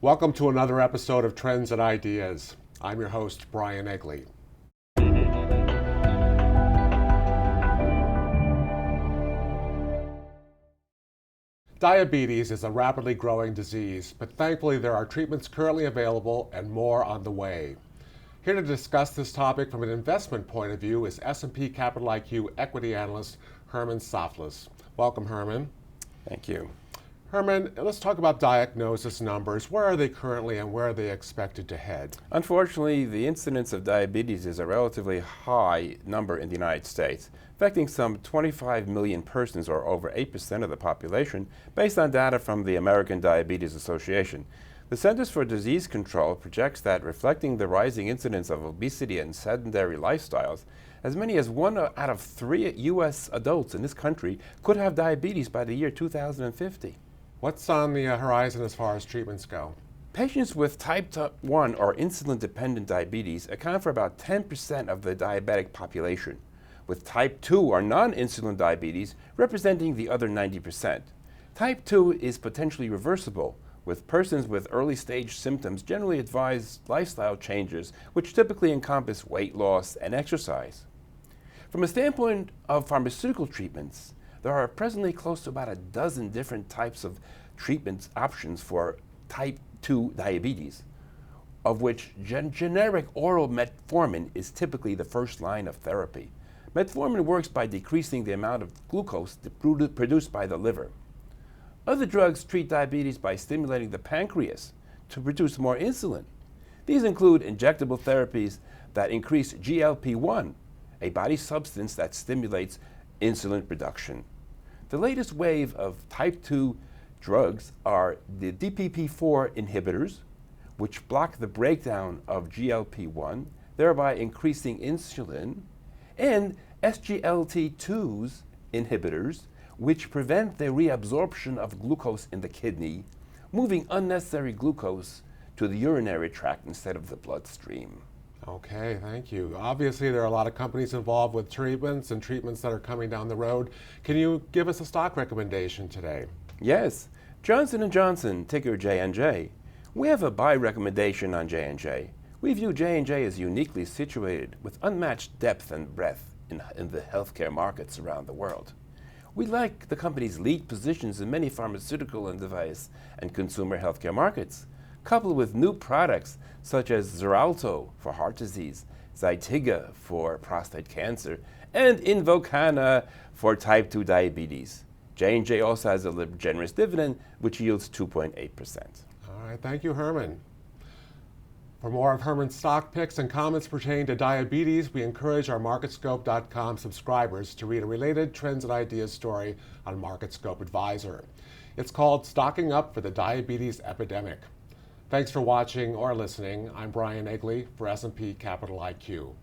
Welcome to another episode of Trends and Ideas. I'm your host, Brian Egley. Diabetes is a rapidly growing disease, but thankfully there are treatments currently available and more on the way. Here to discuss this topic from an investment point of view is S&P Capital IQ equity analyst Herman Softless. Welcome, Herman. Thank you. Herman, let's talk about diagnosis numbers. Where are they currently and where are they expected to head? Unfortunately, the incidence of diabetes is a relatively high number in the United States, affecting some 25 million persons, or over 8% of the population, based on data from the American Diabetes Association. The Centers for Disease Control projects that, reflecting the rising incidence of obesity and sedentary lifestyles, as many as 1 out of 3 U.S. adults in this country could have diabetes by the year 2050. What's on the horizon as far as treatments go? Patients with type 1 or insulin-dependent diabetes account for about 10% of the diabetic population, with type 2 or non-insulin diabetes representing the other 90%. Type 2 is potentially reversible, with persons with early-stage symptoms generally advised lifestyle changes, which typically encompass weight loss and exercise. From a standpoint of pharmaceutical treatments, there are presently close to about a dozen different types of treatment options for type 2 diabetes, of which generic oral metformin is typically the first line of therapy. Metformin works by decreasing the amount of glucose produced by the liver. Other drugs treat diabetes by stimulating the pancreas to produce more insulin. These include injectable therapies that increase GLP-1, a body substance that stimulates insulin production. The latest wave of type 2 drugs are the DPP-4 inhibitors, which block the breakdown of GLP-1, thereby increasing insulin, and SGLT2s inhibitors, which prevent the reabsorption of glucose in the kidney, moving unnecessary glucose to the urinary tract instead of the bloodstream. Okay, thank you. Obviously, there are a lot of companies involved with treatments and treatments that are coming down the road. Can you give us a stock recommendation today? Yes. Johnson & Johnson, ticker J&J. We have a buy recommendation on J&J. We view J&J as uniquely situated with unmatched depth and breadth in the healthcare markets around the world. We like the company's lead positions in many pharmaceutical and device and consumer healthcare markets, coupled with new products such as Xarelto for heart disease, Zytiga for prostate cancer, and Invokana for type 2 diabetes. J&J also has a generous dividend, which yields 2.8%. All right, thank you, Herman. For more of Herman's stock picks and comments pertaining to diabetes, we encourage our MarketScope.com subscribers to read a related Trends and Ideas story on MarketScope Advisor. It's called Stocking Up for the Diabetes Epidemic. Thanks for watching or listening. I'm Brian Egley for S&P Capital IQ.